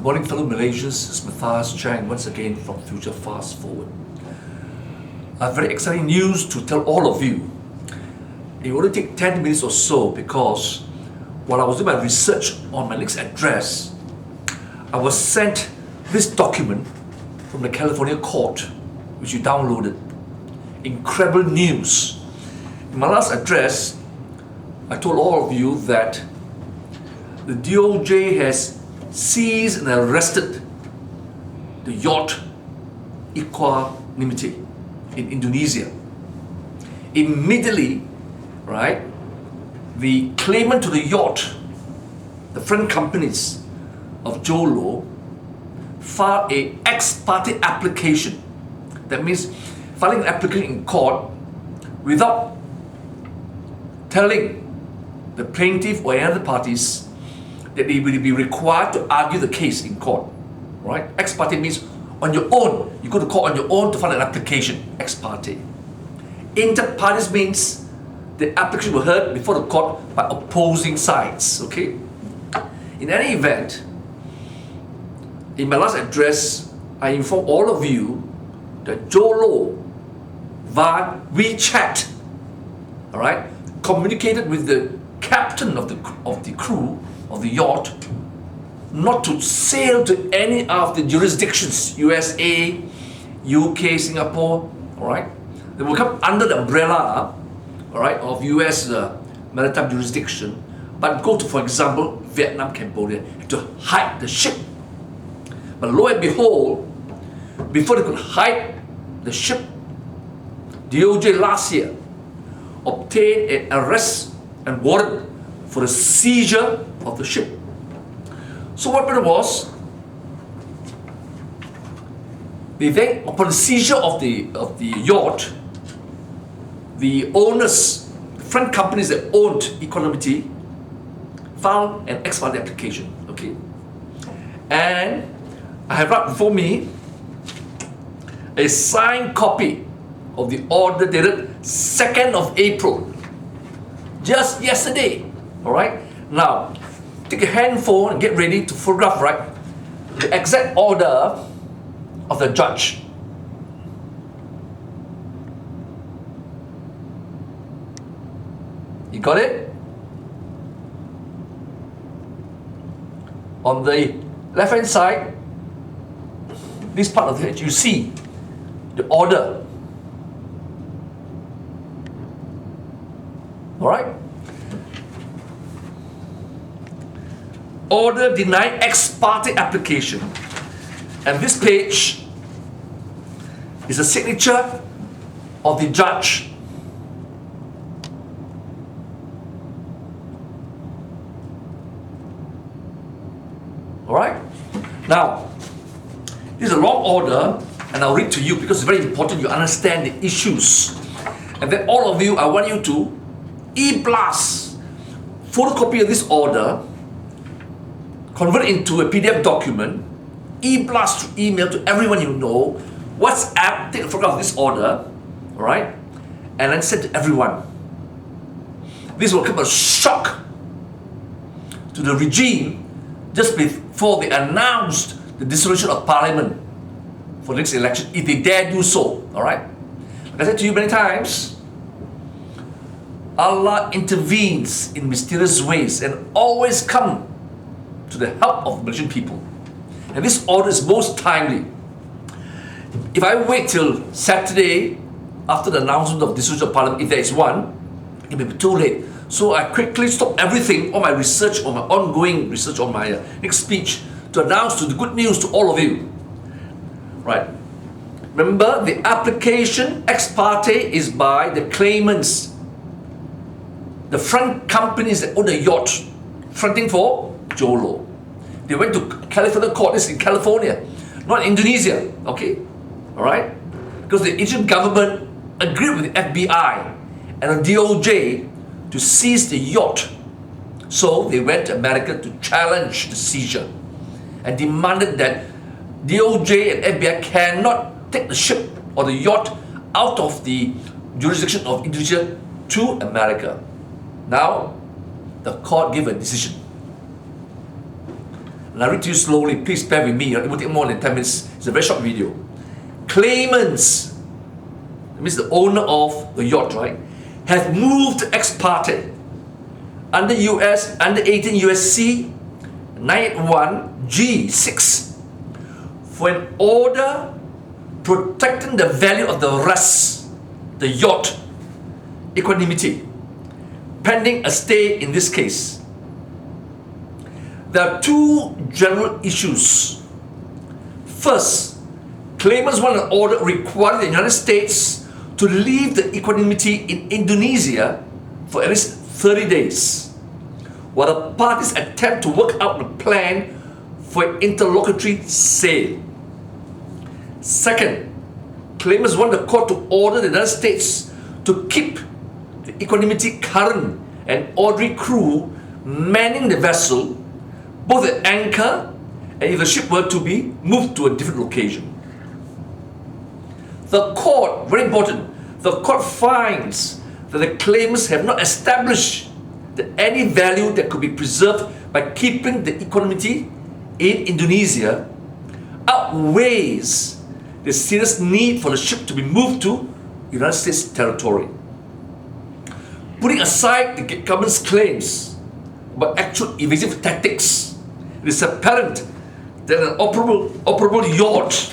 morning, fellow Malaysians. It's Matthias Chang once again from Future Fast Forward. I have very exciting news to tell all of you. It will only take 10 minutes or so because while I was doing my research on my next address, I was sent this document from the California court, which you downloaded. Incredible news. In my last address, I told all of you that the DOJ has seized and arrested the yacht Equanimity in Indonesia. Immediately, right, the claimant to the yacht, the friend companies of JhoLow, filed a ex parte application. That means filing an application in court without telling the plaintiff or any other parties that they will be required to argue the case in court. Right? Ex parte means on your own. You go to court on your own to file an application. Ex parte. Inter partes means the application will be heard before the court by opposing sides. Okay? In any event, in my last address, I informed all of you that JhoLow via WeChat, all right, communicated with the captain of the crew of the yacht not to sail to any of the jurisdictions, USA, UK, Singapore, all right? They will come under the umbrella, all right, of US maritime jurisdiction, but go to, for example, Vietnam, Cambodia, to hide the ship. But lo and behold, before they could hide the ship, DOJ last year obtained an arrest and warrant for the seizure of the ship. So what happened was, upon the seizure of the yacht, the owners, the front companies that owned Equanimity, filed an ex parte application. Okay, and I have right before me a signed copy of the order dated 2nd of April, just yesterday. All right. Now, take a handphone and get ready to photograph, right, the exact order of the judge. You got it? On the left-hand side, this part of it, you see the order. All right? Order denying ex parte application. And this page is a signature of the judge. All right? Now, this is a long order, and I'll read to you because it's very important you understand the issues. And then all of you, I want you to e-blast, photocopy of this order, convert it into a PDF document, e-blast to email to everyone you know, WhatsApp, take a photograph of this order, all right, and then send to everyone. This will come as a shock to the regime just before they announced the dissolution of Parliament for the next election, if they dare do so, all right? Like I said to you many times, Allah intervenes in mysterious ways and always come to the help of Malaysian people. And this order is most timely. If I wait till Saturday after the announcement of dissolution of Parliament, if there is one, it may be too late. So I quickly stopped everything, all my research, all my ongoing research on my next speech, to announce the good news to all of you. Right? Remember, the application ex parte is by the claimants, the front companies that own the yacht, fronting for JhoLow. They went to California court. This is in California, not Indonesia. Okay, all right, because the Indian government agreed with the FBI and the DOJ to seize the yacht. So they went to America to challenge the seizure and demanded that DOJ and FBI cannot take the ship or the yacht out of the jurisdiction of Indonesia to America. Now, the court gave a decision. And I read to you slowly, please bear with me, it will take more than 10 minutes, it's a very short video. Claimants, that means the owner of the yacht, right, have moved ex parte under 18 USC 981 G6 for an order protecting the value of the rest, the yacht, Equanimity, pending a stay in this case. There are two general issues. First, claimants want an order requiring the United States to leave the Equanimity in Indonesia for at least 30 days, while the parties attempt to work out a plan for an interlocutory sale. Second, claimants want the court to order the United States to keep the Equanimity current and ordinary crew manning the vessel, both at anchor and if the ship were to be moved to a different location. The court, very important, the court finds that the claimants have not established that any value that could be preserved by keeping the Equanimity in Indonesia outweighs the serious need for the ship to be moved to United States territory. Putting aside the government's claims about actual evasive tactics, it is apparent that an operable yacht,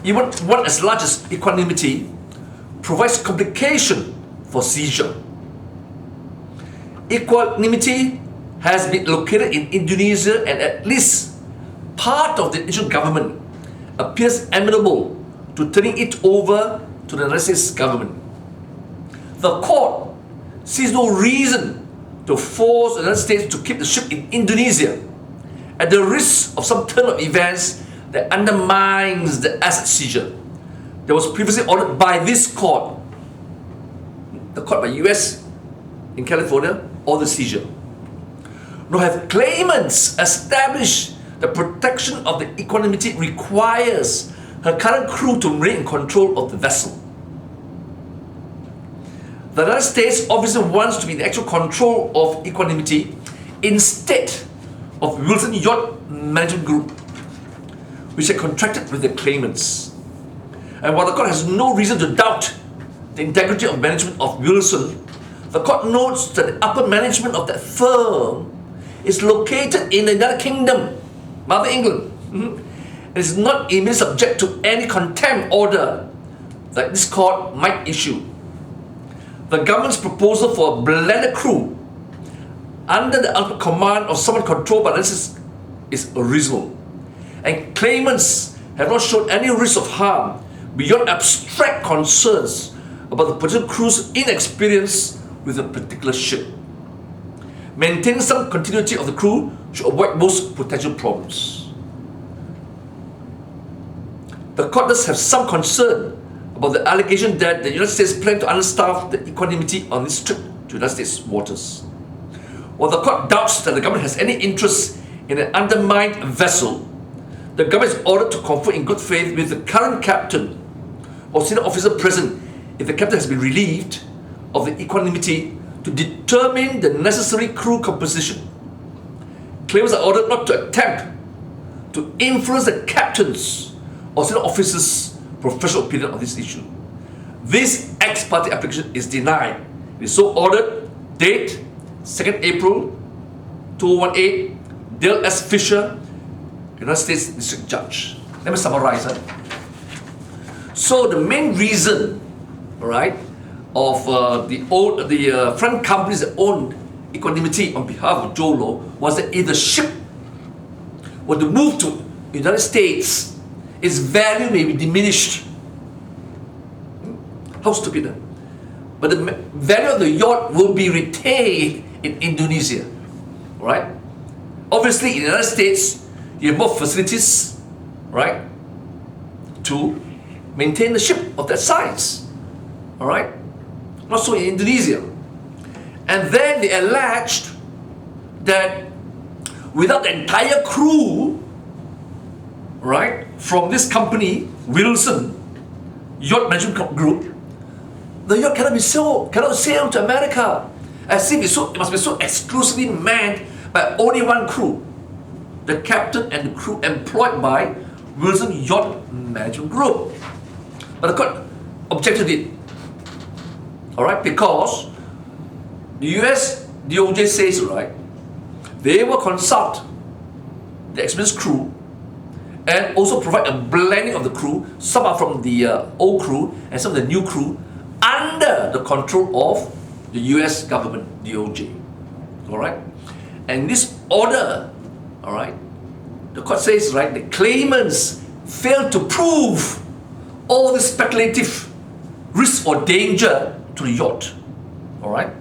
even one as large as Equanimity, provides complication for seizure. Equanimity has been located in Indonesia, and at least part of the Indonesian government appears amenable to turning it over to the United States government. The court sees no reason to force the United States to keep the ship in Indonesia at the risk of some turn of events that undermines the asset seizure that was previously ordered by this court, the court by US in California, or the seizure. Nor have claimants established the protection of the Equanimity requires her current crew to remain in control of the vessel. The United States obviously wants to be in actual control of Equanimity instead of Wilson Yacht Management Group, which had contracted with the claimants. And while the court has no reason to doubt the integrity of management of Wilson, the court notes that the upper management of that firm is located in the United Kingdom, Mother England, and is not immediately subject to any contempt order that this court might issue. The government's proposal for a blended crew under the ultimate command of someone controlled by the is reasonable, and claimants have not shown any risk of harm beyond abstract concerns about the potential crew's inexperience with a particular ship. Maintaining some continuity of the crew should avoid most potential problems. The court does have some concern about the allegation that the United States plan to understaff the Equanimity on this trip to United States waters. While the court doubts that the government has any interest in an undermined vessel, the government is ordered to confer in good faith with the current captain or senior officer present if the captain has been relieved of the Equanimity to determine the necessary crew composition. Claimants are ordered not to attempt to influence the captain's or senior officer's professional opinion on this issue. This ex parte application is denied. It is so ordered. Date 2nd April 2018. Dale S. Fisher, United States District Judge. Let me summarize. So the main reason, right, of the front companies that owned Equanimity on behalf of JhoLow was that if the ship were to move to the United States, its value may be diminished. How stupid, huh? But the value of the yacht will be retained in Indonesia, right? Obviously, in the United States, you have more facilities, right, to maintain the ship of that size, all right? Not so in Indonesia. And then they alleged that without the entire crew, right, from this company, Wilson Yacht Management Group, the yacht cannot sail to America, as if it must be so exclusively manned by only one crew. the captain and the crew employed by Wilson Yacht Management Group. But the court objected it. Alright, because the US DOJ says, right, they will consult the experienced crew and also provide a blending of the crew. Some are from the old crew and some of the new crew under the control of the US government, DOJ. Alright? And this order, alright, the court says, right, the claimants failed to prove all the speculative risk or danger to the yacht. Alright?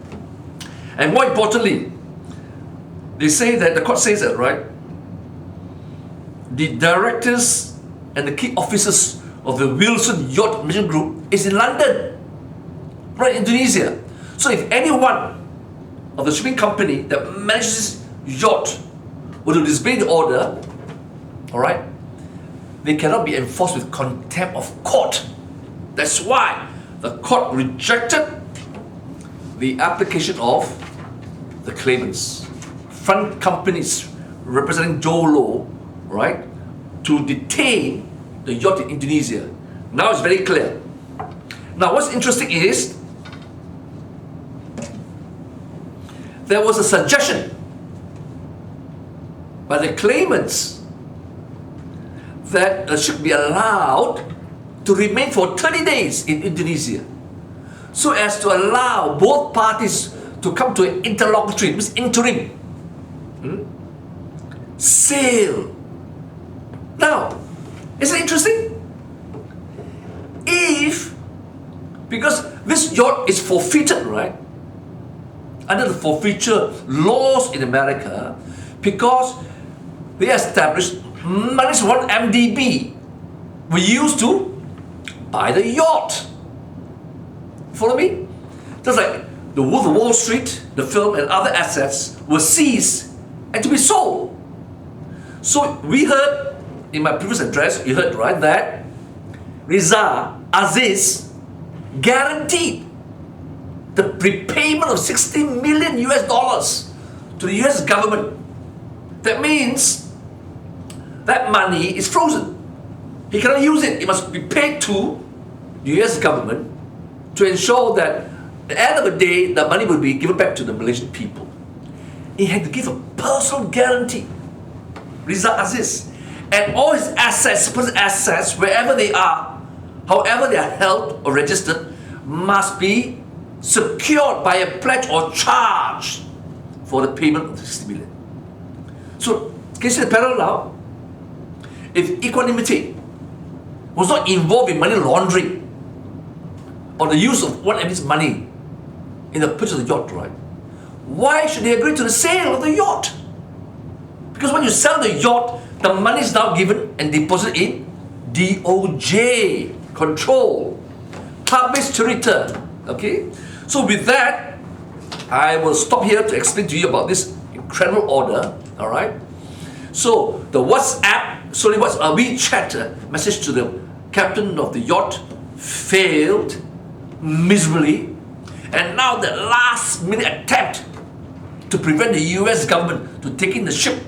And more importantly, they say that, the court says that, right, the directors and the key officers of the Wilson Yacht Management Group is in London, right, Indonesia. So if anyone of the shipping company that manages this yacht were to disobey the order, alright, they cannot be enforced with contempt of court. That's why the court rejected the application of the claimants, front companies representing JhoLow, right, to detain the yacht in Indonesia. Now it's very clear. Now what's interesting is, there was a suggestion by the claimants that should be allowed to remain for 30 days in Indonesia, so as to allow both parties to come to an interlocutory, means interim sale. Now, isn't it interesting? If, because this yacht is forfeited, right, under the forfeiture laws in America, because they established minus 1 MDB were used to buy the yacht. Follow me? Just like the Wolf of Wall Street, the film, and other assets were seized and to be sold. So we heard in my previous address, you heard, right, that Riza Aziz guaranteed the prepayment of 60 million US dollars to the US government. That means that money is frozen. He cannot use it. It must be paid to the US government to ensure that at the end of the day, the money will be given back to the Malaysian people. He had to give a personal guarantee, Riza Aziz. And all his assets, supposed assets, wherever they are, however they are held or registered, must be secured by a pledge or charge for the payment of the 60 million. So, can you see the parallel now? If Equanimity was not involved in money laundering or the use of one of his money in the purchase of the yacht, right? Why should they agree to the sale of the yacht? Because when you sell the yacht, the money is now given and deposited in DOJ control, published to return. Okay? So with that, I will stop here to explain to you about this incredible order. Alright? So the WeChat message to the captain of the yacht failed miserably, and now the last minute attempt to prevent the US government to take in the ship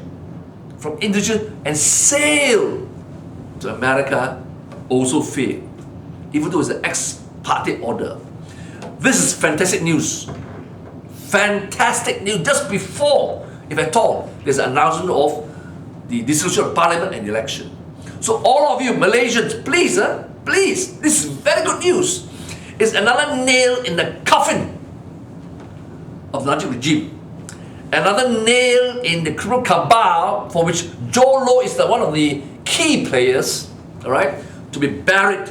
from Indonesia and sail to America also failed, even though it's an ex parte order. This is fantastic news. Fantastic news just before, if at all, there's an announcement of the dissolution of parliament and election. So all of you Malaysians, please, please, this is very good news. It's another nail in the coffin of the Najib regime. Another nail in the criminal cabal for which JhoLow is one of the key players, alright, to be buried.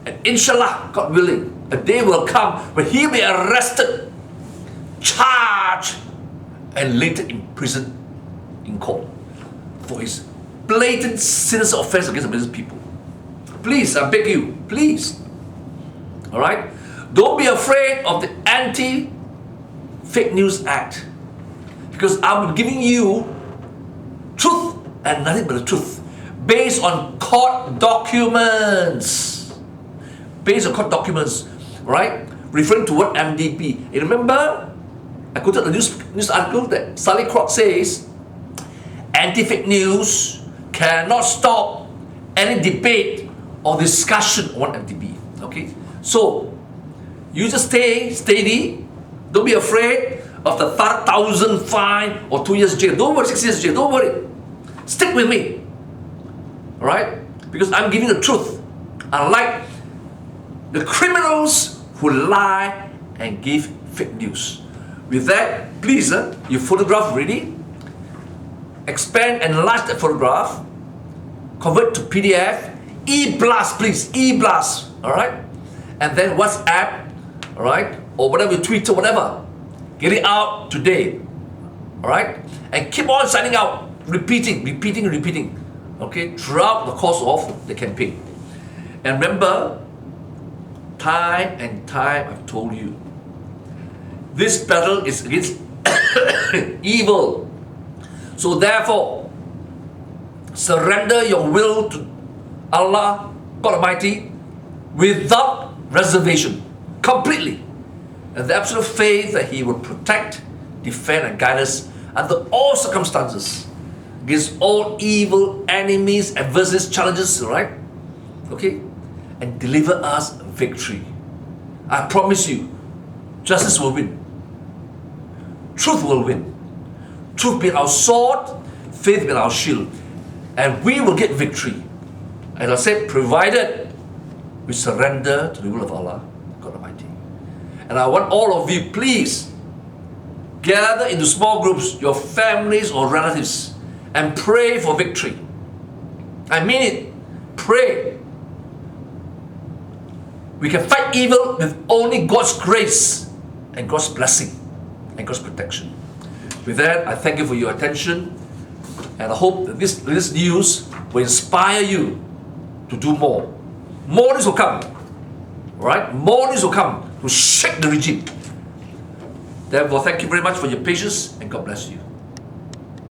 And inshallah, God willing, a day will come when he'll be arrested, charged, and later imprisoned in court for his blatant sinister offense against the Malaysian people. Please, I beg you, please. Alright? Don't be afraid of the Anti-Fake News Act. Because I'm giving you truth and nothing but the truth. Based on court documents. Based on court documents. Right? Referring to what MDB. You remember? I quoted the news article that Sally Crock says, anti-fake news cannot stop any debate or discussion on MTB. Okay, so you just stay steady. Don't be afraid of the 5,000 fine or 2 years jail. Don't worry, 6 years jail. Don't worry. Stick with me. All right, because I'm giving the truth. Unlike the criminals who lie and give fake news. With that, please, you photograph ready. Expand and enlarge the photograph. Convert to PDF. E-blast, please. E-blast. All right, and then WhatsApp. All right, or whatever, Twitter, whatever. Get it out today. All right, and keep on signing out, repeating. Okay, throughout the course of the campaign. And remember, time and time I've told you, this battle is against evil. So therefore, surrender your will to Allah, God Almighty, without reservation, completely. And the absolute faith that He will protect, defend, and guide us under all circumstances, against all evil, enemies, adversaries, challenges, right? Okay? And deliver us victory. I promise you, justice will win. Truth will win. Truth be our sword, faith be our shield. And we will get victory. As I said, provided we surrender to the will of Allah, God Almighty. And I want all of you, please, gather into small groups, your families or relatives, and pray for victory. I mean it. Pray. We can fight evil with only God's grace and God's blessing and God's protection. With that, I thank you for your attention, and I hope that this news will inspire you to do more. More news will come. Alright? More news will come to shake the regime. Therefore, thank you very much for your patience, and God bless you.